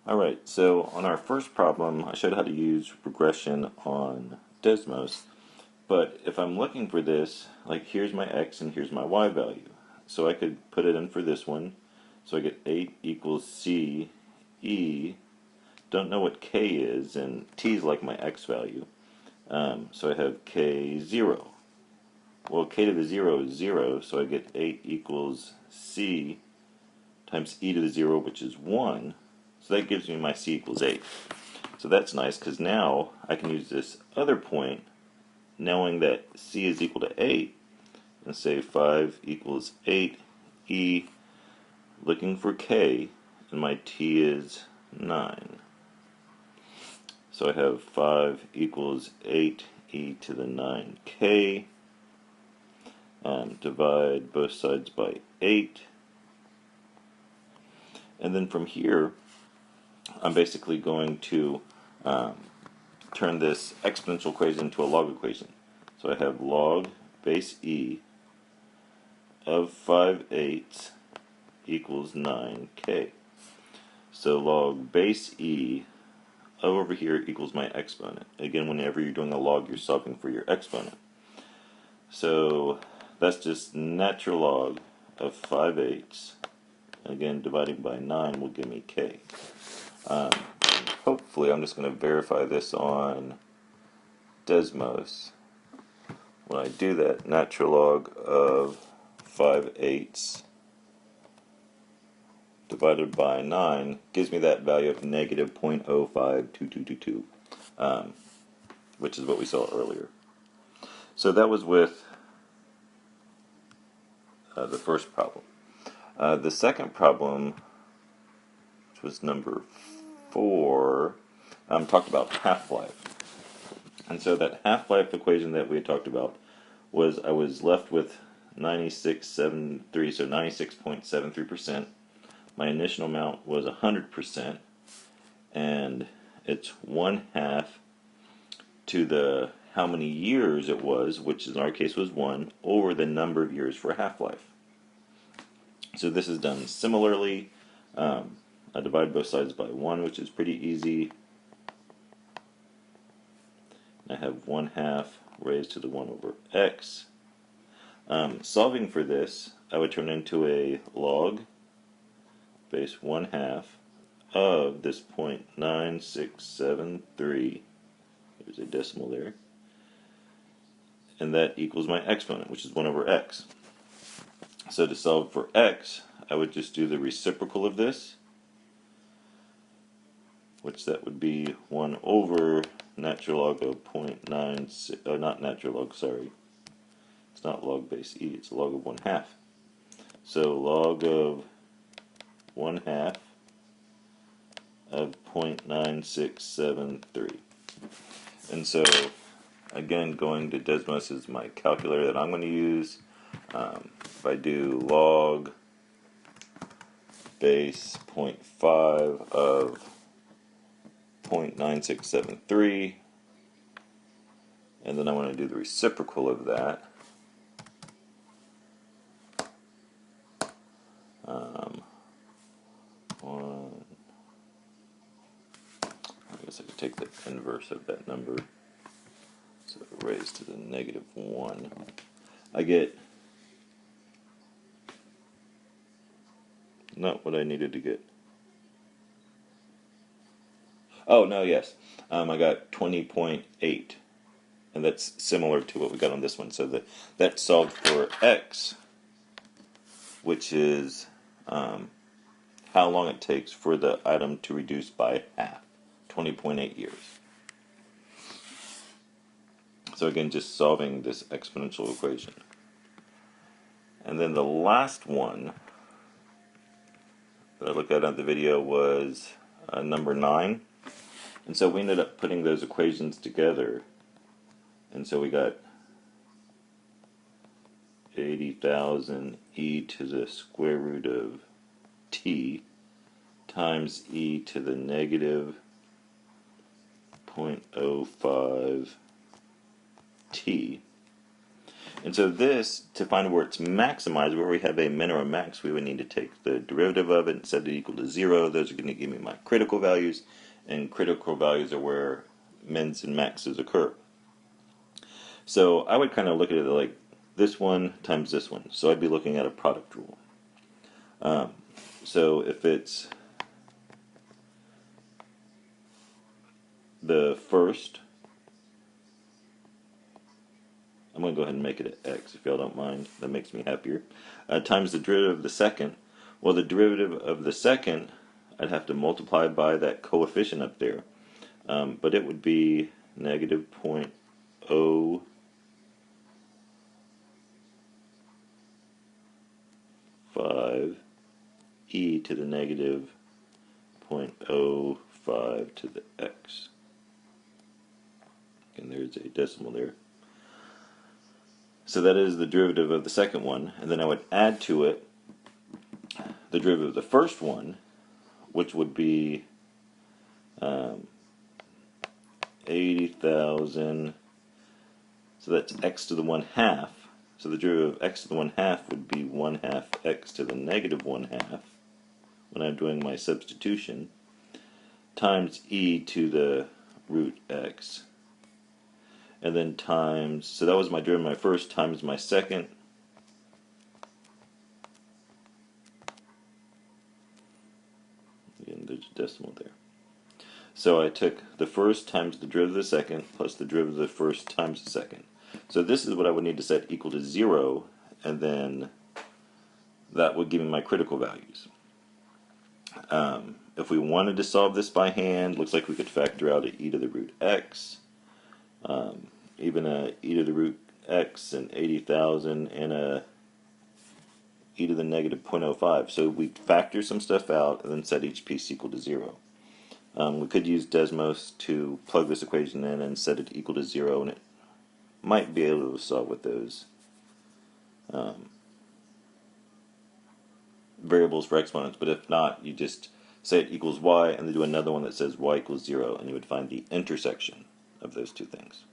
Alright, so on our first problem, I showed how to use regression on Desmos, but if I'm looking for this, like here's my x and here's my y value. So I could put it in for this one, so I get 8 equals c, e, don't know what k is, and t is like my x value. So I have k 0. Well, k to the 0 is 0, so I get 8 equals c times e to the 0, which is 1. So that gives me my c equals 8. So that's nice because now I can use this other point, knowing that c is equal to 8, and say 5 equals 8, e, looking for k, and my t is 9. So I have 5 equals 8 e to the 9k. Divide both sides by 8. And then from here, I'm basically going to turn this exponential equation into a log equation. So I have log base e of 5/8 equals 9k. So log base e of over here equals my exponent. Again, whenever you're doing a log, you're solving for your exponent. So that's just natural log of 5/8. Again, dividing by 9 will give me k. Hopefully, I'm just going to verify this on Desmos. When I do that, natural log of 5/8 divided by 9 gives me that value of negative 0.052222, which is what we saw earlier. So that was with the first problem. The second problem, which was number 4, talked about half-life. And so that half-life equation that we had talked about was I was left with 96.73, so 96.73%. My initial amount was 100%, and it's 1/2 to the how many years it was, which in our case was 1, over the number of years for half-life. So this is done similarly. I divide both sides by 1, which is pretty easy. I have 1/2 raised to the 1 over x. Solving for this, I would turn into a log base 1/2 of this 0.9673. There's a decimal there. And that equals my exponent, which is 1 over x. So to solve for x, I would just do the reciprocal of this, which that would be 1 over natural log of 0.96, not natural log, sorry. It's not log base e, it's log of 1/2. So log of 1/2 of 0.9673. And so, again, going to Desmos is my calculator that I'm going to use. If I do log base 0.5 of 0.9673, and then I want to do the reciprocal of that. I guess I could take the inverse of that number, so raised to the negative 1. I get not what I needed to get. Oh, no, yes. I got 20.8, and that's similar to what we got on this one. So that solved for x, which is how long it takes for the item to reduce by half, 20.8 years. So again, just solving this exponential equation. And then the last one that I looked at on the video was number 9. And so we ended up putting those equations together. And so we got 80,000 e to the square root of t times e to the negative 0.05 t. And so this, to find where it's maximized, where we have a min or a max, we would need to take the derivative of it and set it equal to 0. Those are going to give me my critical values, and critical values are where mins and maxes occur. So I would kind of look at it like this one times this one. So I'd be looking at a product rule. So if it's the first, I'm going to go ahead and make it an x if y'all don't mind. That makes me happier. Times the derivative of the second. Well, the derivative of the second, I'd have to multiply by that coefficient up there. But it would be negative 0.05 e to the negative 0.05 to the x. And there's a decimal there. So that is the derivative of the second one, and then I would add to it the derivative of the first one, which would be 80,000. So that's x to the 1/2. So the derivative of x to the 1/2 would be 1/2 x to the negative 1/2 when I'm doing my substitution, times e to the root x. And then times, so that was my derivative of my first, times my second. Again, there's a decimal there. So I took the first times the derivative of the second plus the derivative of the first times the second. So this is what I would need to set equal to 0, and then that would give me my critical values. If we wanted to solve this by hand, looks like we could factor out a e to the root x, even a e to the root x and 80,000 and a e to the negative 0.05. So we factor some stuff out and then set each piece equal to 0. We could use Desmos to plug this equation in and set it equal to 0, and it might be able to solve with those variables for exponents, but if not, you just say it equals y and then do another one that says y equals 0, and you would find the intersection of those two things.